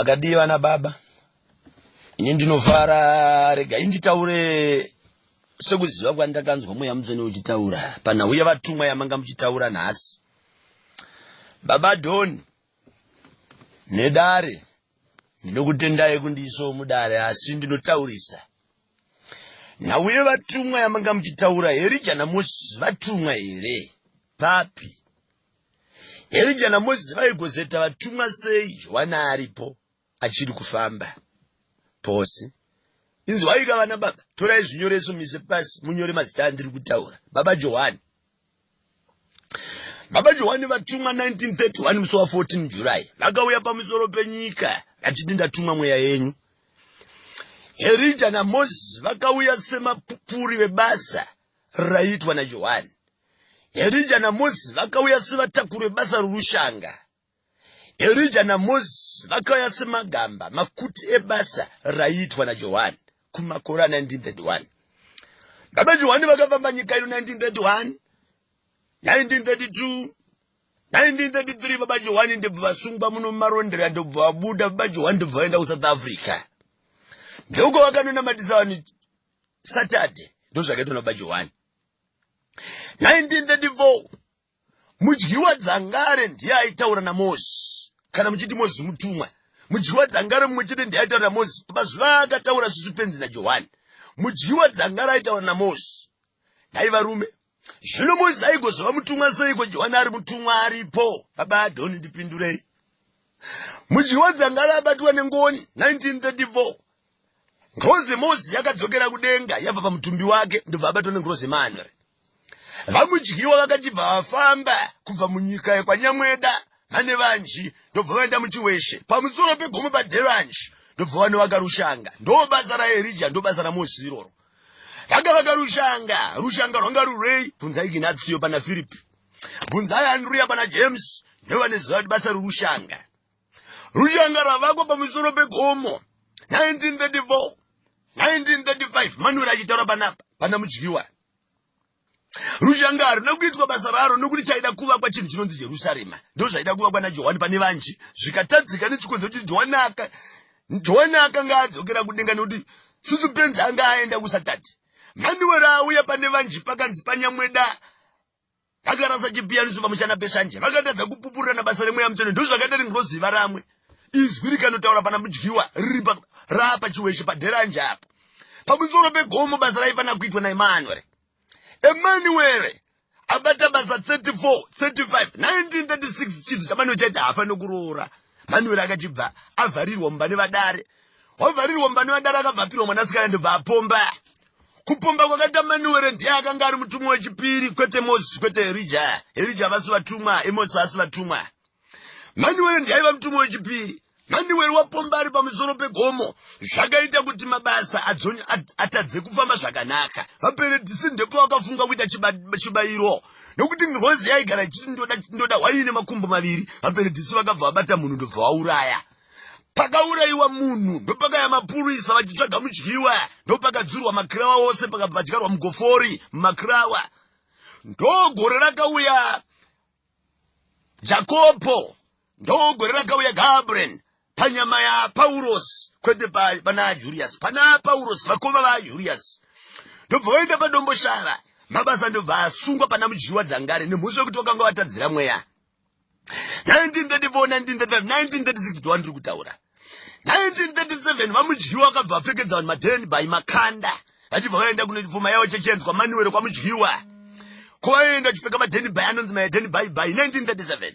Magadiwa na baba. Inye ndinovhara rega inditaure sekuziva kwandakanzwa mweya mutsvene uchitaura pana uye vatumwa yamanga muchitaura nhasi. Baba Doni nedare ndinokutendai kundiisawo mudare asi ndinotaurisa. Nauye vatumwa yamanga muchitaura Elijah naMozisi vatumwa here? Papi. Elijah naMozisi vaigozeta vatumwa sei? Johana aripo achiri kufamba pose. Inzi waika vana baba, torai zvinyoreso mise pasi munyore mazita andiri kutaura. Baba Johani. Baba Johani vatumwa 1931 musi wa 14 July. Vakauya pamusoro penyika vachiti ndatumwa mweya yenyu. Elijah naMozisi vakauya semapupuri vebasa raitwa naJohani. Elijah naMozisi vakauya sevatakuri vebasa rorushanga. Elijah naMozisi vakauya semagamba makuti ebasa raitwa naJohani kumakore 1931. Baba Johani vakafamba nyika ino 1931, 1932, 1933. Baba Johani ndobva vasungwa muno mumarondera, ndobva vabuda. Baba Johani ndobva vaenda kuSouth Africa. Ndeuko vakanonamatisa vanhu Saturday. Ndozvakaitwa naBaba Johani. 1934 mudyiwa dzangare ndiye aitaura naMozisi. Kana muchiti Mozisi mutumwa, mudyiwa dzangare mumwe chete ndiye aitaura naMozisi. Pazuva akataura susupenzi naJohani, mudyiwa dzangare aitaura naMozisi. Nhai varume, zvino Mozisi aigozova mutumwa seiko Johani ari mutumwa aripo? Baba Adoni ndipindurei. Mudyiwa dzangare abatwa nengoni 1934. Ngozi Mozisi yakadzokera kudenga yabva pamutumbi wake ndobva abatwa nengozi Emmanuel. Vamudyiwa vakachibva vafamba kubva munyika yekwanyamweda mane vanji ndobva vaenda muchiweshe pamusoro pegomo paDheranji ndobva vanovaka rushanga. Ndo basa raElijah, ndo basa raMozisi iroro. Vakavaka rushanga, rushanga rwanga rurei. Bvunzai Ignacio pana Philip, bvunzai Andrea pana James, ndovanoziva kuti basa rorushanga. Rushanga ravakwa pamusoro pegomo 1934, 1935 Manuel achitaura panapa pana mudyiwa. Rushanga harina kuitwa basa raro nokuti chaida kuvakwa chinhu chinonzi Jerusarema. Ndo zvaida kuvakwa naJohani pane vanji. Zvikatadzika nechikonzo kuti Johani akanga adzokera kudenga nokuti susupenzi anga aenda kuSatati. Manuel auya pane vanji pakanzi panyamweda. Vakarasa chipiyaniso pamushana pesanje. Vakatadza kupupurira nabasa remweya mutsvene. Ndo zvakaita ringoziva ramwe. Izwi rikanotaura pana mudyiwa riri rapa chiweshe paDheranji apo. Pamusoro pegomo basa raifana kuitwa naEmmanuel. Emmanuel abata basa 34, 35, 1936 chinhu chaManuel chaiti haafani kuroora. Manuel akachibva avharirwa mumba nevadare. Wavharirwa mumba nevadare akabvapirwa mwanasikana ndobva apomba. Kupomba kwakaita Manuel ndiye akanga ari mutumwa wechipiri, kwete Mozisi, kwete Elijah. Elijah vasi vatumwa, Mozisi asi vatumwa. Manuel ndiye aiva mutumwa wechipiri. Manuel wapomba ari pamusoro pegomo. Zvakaita kuti mabasa atadze kufamba zvakanaka. Vaperedhisi ndipo vakafunga kuita chibayiro. Nokuti ngozi yaigara ichiti ndoda waine makumbo maviri. Vaperedhisi vakabva vabata munhu ndobva vauraya. Pakaurayiwa munhu ndopakaya mapurisa vachitsvaga mudyiwa. Ndopakadzurwa makirawa ose pakabvadyarwa mugofori mumakirawa. Ndogore rakauya Jakobo. Ndogore rakauya Gabriel. Panyama ya Paulos kwete pana Julius. Pana Paulos vakoma va Julius. Ndobva vaenda padombo shava. Mabasa ndobva asungwa pana mudyiwa dzangare nemhosva yekuti vakanga vatadzira mweya. 1934, 1935, 1936 ndo ndiri kutaura. 1937 vamudyiwa vakabva vapfekedza vanhu madeni by makanda. Vachibva vaenda kunopfuma yavo chechenzwa Manuel kwamudyiwa. Kwavaenda chipfeka madeni by anonzi madeni by 1937.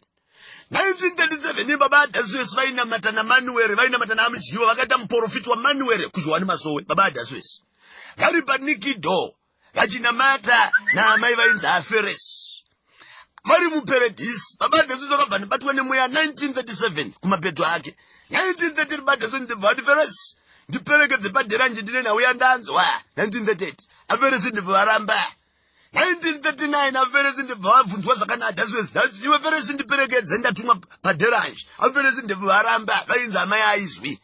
1937 baba Adasuesi vainamata naManuel, vainamata namudyiwa, vakaita muprofiti waManuel kuJohani Masowe. Baba Adasuesi vari paNikido vachinamata naamai vainzi aFeresi vari muperedhisi. Baba Adasuesi vakabva nebatwa nemweya 1937 kumapeto ake. 1930 baba Adasuesi ndibva vati Feresi ndiperekedze paDheranji ndine nauya ndanzwa. 1938 aFeresi ndibva varamba. 1939 aFeresi ndibva vabvunzwa zvakana Adasuesi, iwe Feresi ndiperekedze ndatumwa paDheranji. aFeresi ndibva varamba vainzi amai aizwi.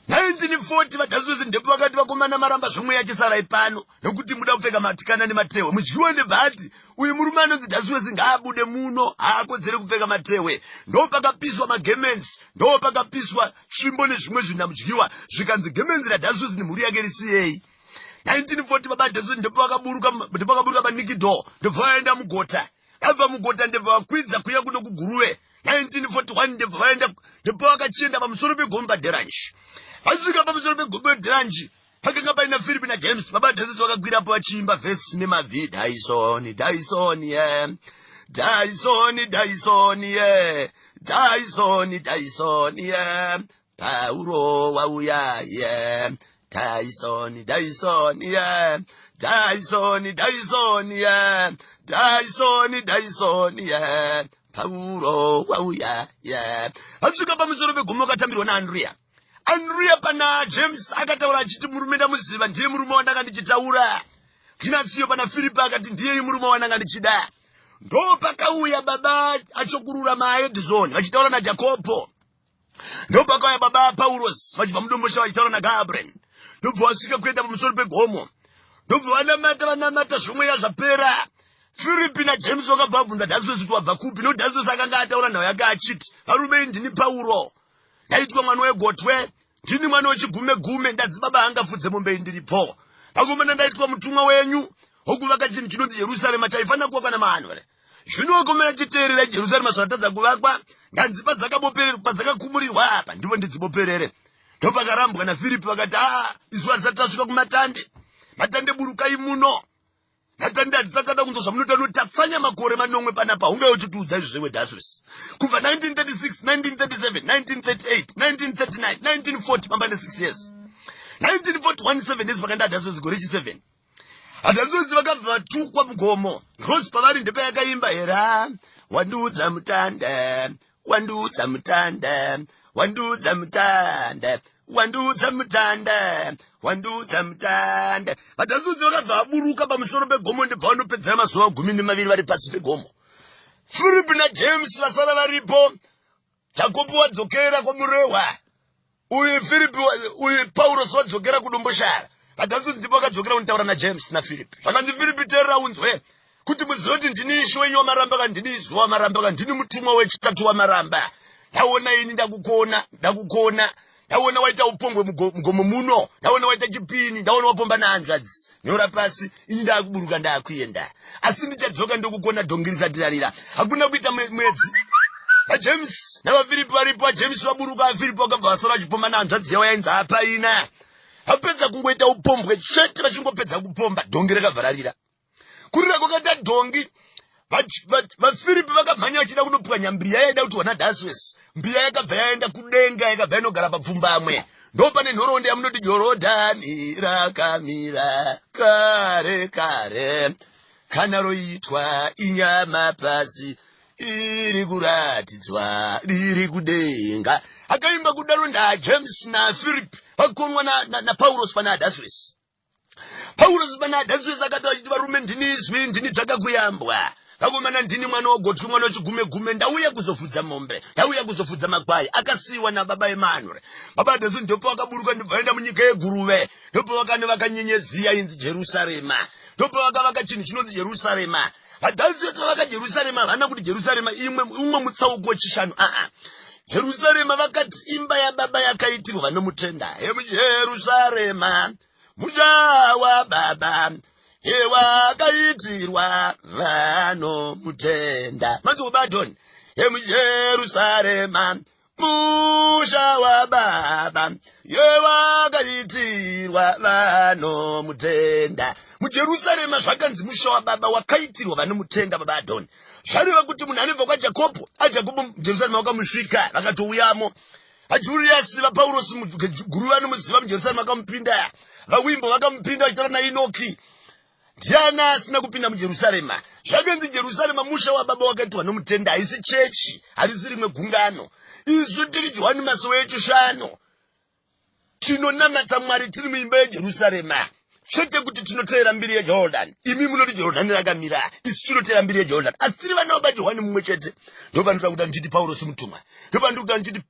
1940 vadhasusi ndipo vakati vakomana maramba zvomwe yachisarai pano nokuti muda kupfeka matikana nematehwe. Mudyiwa ndebhati uyu murume anonzi dhasusi ngaabude muno, haakodzere kupfeka matehwe. Ndo pakapiswa magemensi, ndo pakapiswa svimbo nezvimwe zvinhu namudyiwa zvikanzi gemenzi radhasusi nemhuri yake risiyei. 1940 baba dhasusi ndipo vakaburuka paNikido ndobva vaenda mugota. Abva mugota ndobva vakwidza kuya kuno kuGuruwe. 1941 ndipo vakachienda pamusoro pegomo paDheranji. Vasvika pamusoro pegomo paDheranji pakanga paina Philip naJames. Baba dhasusi vakagwirapo vachiimba vhesi nemabvi. Dyson, Dyson, yeah. Dyson, Dyson, yeah. Dyson, Dyson, yeah. Pauro wauya, yeah. Dyson, Dyson, yeah. Dyson, Dyson, yeah. Dyson, Dyson, yeah. Pauro wauya, yeah. Vasvika pamusoro pegomo vakatambirwa naAndrea. Andrea pana James akataura achiti murume ndamuziva, ndiye murume wandanga ndichitaura. Kinatsiyo pana Philip akati ndiye murume wandanga ndichida. Ndo pakauya baba achokurura maEdison vachitaura naJacopo. Ndo pakauya baba Paulos vachibva mudombosha vachitaura naGabriel. Ndobva vasvika kuenda pamusoro pegomo. Ndobva vanamata zvomwe yazvapera. Philip naJames vakabva vabvunza dhasusi kuti wabva kupi. No dhasusi akanga ataura nhau yake achiti varume ndini Pauro, ndaitwa mwana wegotwe, ndini mwana wechigume, ndadzibaba angafudze mombe ndiripo. Pakomana ndaitwa mutumwa wenyu wokuvaka chinhu chinonzi Jerusarema chaifanira kuvakwa navanhu. Zvino wakomana chiteerera Jerusarema zvatadza kuvakwa, ndanzipa dzakabopererwa padzakakumurirwa apa ndipo ndidziboperere. Ndo pakarambwa naFhilipi vakati isu hatisati tasvika kumatande burukai muno. Natande hatisakada kunzwa zvamunotatsanya makore manomwe panapa. Hunge uchitiudza izvo zvewe dhasusi. Kubva 1936, 1937, 1938, 1939, 1940 mambane 6 years. 1941 7 years pakanda dhasusi gore chi7. Adhasusi vakabva vatukwa mugomo. Rose pavari ndepe yakaimba era wandiudza mutanda, wandiudza mutanda, wandiudza mutanda, wandiudza mutanda, wandiudza mutanda. Vadhasusi vakabva vaburuka pamusoro pegomo ndobva vanopedzera mazuva 12 vari pasi pegomo. Philip naJames vasara varipo. Jacopo wadzokera kwamurehwa. Uyu Paulos wadzokera kudomboshara. Vadhasusi ndipo vakadzokera kuntaura naJames naPhilip. Zvakanzi Philip teerera unzwe kuti muzive kuti ndini ishe wenyu wamaramba, kana ndini izwi wamaramba, kana ndini mutumwa wechitatu wamaramba. Ndaona ini ndakukona. Ndaona waita upombwe mugomo muno. Ndaona waita chipini. Ndaona wapomba nahanzvadzi. Nyora pasi. Ini ndakuburuka ndakuenda. Asi ndichadzoka ndokugona dhongi risati. Hakuna kuita mwedzi. VaJames navaPhilipi varipo. VaJames vaburuka. vaPhilipi vakabva vasara vachipomba nahanzvadzi yavo yainzi hapaina. Vapedza kungoita upombwe chete. Vachingopedza kupomba dhongi rakabva rarira. Kurira kwakaita dhongi. VaPhilipi vakamhanya vachida kunopwanya mbiya yaida kuti wana dhasusi. Mbiya yakabva yaenda kudenga, yakabva inogara papfumbamwe. Ndo pane nhoroondo yamunoti Jorodhani rakamira kare kare, kana roitwa inyama pasi, iri kuratidzwa riri kudenga. Akaimba kudaro naJames naPhilipi vakonwa naPaulos pana dhasusi. Paulos pana dhasusi akataura achiti varume ndini izwi, ndini dzakakuyambwa. Vakomana ndini mwana wogotwe, mwana wechigume, ndauya kuzofudza mombe, ndauya kuzofudza makwai. Akasiwa nababa Emmanuel. Baba dhasusi ndipo vakaburuka ndobva vaenda munyika yeGuruwe. Ndipo vakanyenyedza inzi Jerusarema. Ndipo vakavaka chinhu chinonzi Jerusarema. Vadhasusi vavaka Jerusarema havana kuti Jerusarema umwe mutsauko wechishanu. Jerusarema vakati imba yababa yakaitirwa vanomutenda. Jerusalema musha wababa wakaitirwa vanomutenda. Manzi Badon. Jerusalema musha wababa wakaitirwa vanomutenda. MuJerusarema zvakanzi musha wababa wakaitirwa vanomutenda baba Adoni. Zvareva kuti munhu anobva kwaJacopo, aJacopo muJerusarema vakamusvika vakatouyamo. VaJulius vaPaulosi muGuruwe vanomuziva muJerusarema vakamupinda. VaWimbo vakamupinda vachitaura naEnoki. Ndiani asina kupinda muJerusarema? Zvakanzi Jerusarema musha wababa wakaitirwa vanomutenda. Haisi chechi, harisi rimwe gungano. Isu tiri Johani masowe echishanu. Tinonamata Mwari tiri muimba yeJerusarema. Chete kuti tinoteera mbiri yeJordan. Imi munoti Jordan rakamira. Isu tinoteera mbiri yeJordan. Asi tiri vana vaJohani mumwe chete. Ndopa ndikuda kuti ndichiti Paulosi mutumwa. Ndopa ndikuda ndichiti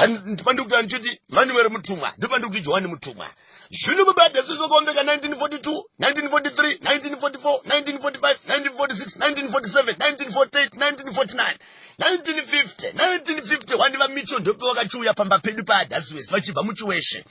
ndipandikuti anchiti Manuel mutumwa ndipandikuti Johani mutumwa zvino babada zvizokombeka 1942 1943 1944 1945 1946 1947 1948 1949 1950 wani vamicho ndopewa kachiuya pamba pedu paadhasiwesi vachibva muchiweshe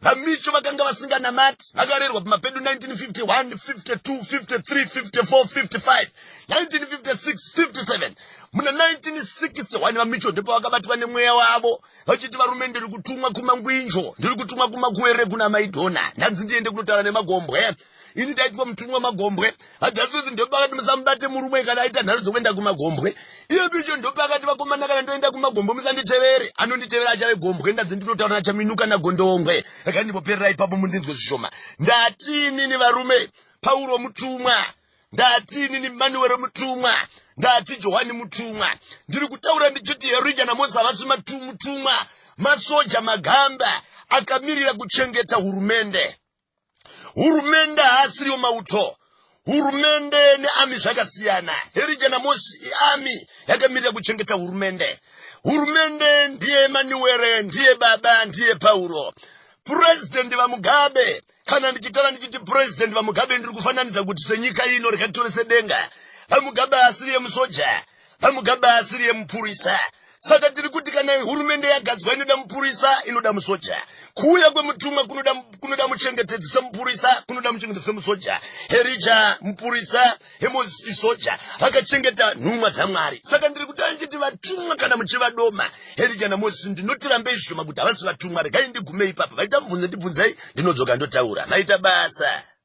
vamicho vakanga vasinganamati vakarerwa pamapedu 1951 52 53 54 55 1956 57 muna 1960 wani vamicho ndipo vakabatwa nemweya wavo vachiti varume ndiri kutumwa kumangwinjo ndiri kutumwa kumakuwere kuna maidhona ndanzi ndiende kunotaura nemagombwe ini ndaitwa mutumwa magombwe adhasiwesi ndope vakati musambate murume kana aita nharo dzokuenda kumagombwe iyo bicho ndope vakati vakomana kana ndoenda kumagombwe musanditevere anonditevera achave gombwe ndanzi ndinotaura nachaminuka nagondongwe akandipoperera ipapo mundinzwe zvishoma ndatini ni varume Paulo mutumwa ndatini ni Manuel mutumwa ndati Johani mutumwa ndiri kutaura ndichiti Herija naMozisi havasi mutumwa masoja magamba akamirira kuchengeta hurumende haasiriwo mauto hurumende neami zvakasiyana Herija naMozisi ami yakamirira kuchengeta hurumende ndiye Manuel ndiye baba ndiye Paulo President vaMugabe kana ndichitara ndichiti President vaMugabe ndiri kufananidza kuti senyika ino rikatorese denga vaMugabe asiriye musoja vaMugabe asiriye mupurisa saka tiri kuti kana hurumende yagadzwa inoda mupurisa inoda musoja kuuya kwemutumwa kunoda muchengetedzi semupurisa kunoda muchengetedzi semusoja Herija mupurisa Mozisi isoja vakachengeta nhumwa dzaMwari saka ndiri kuti anchiti vatumwa kana muchivadoma Herija naMozisi ndinotirambei zvishoma kuti havasi vatumwa regai ndigume ipapa vaita mubvunze ndibvunzei ndinodzoka ndotaura maita basa.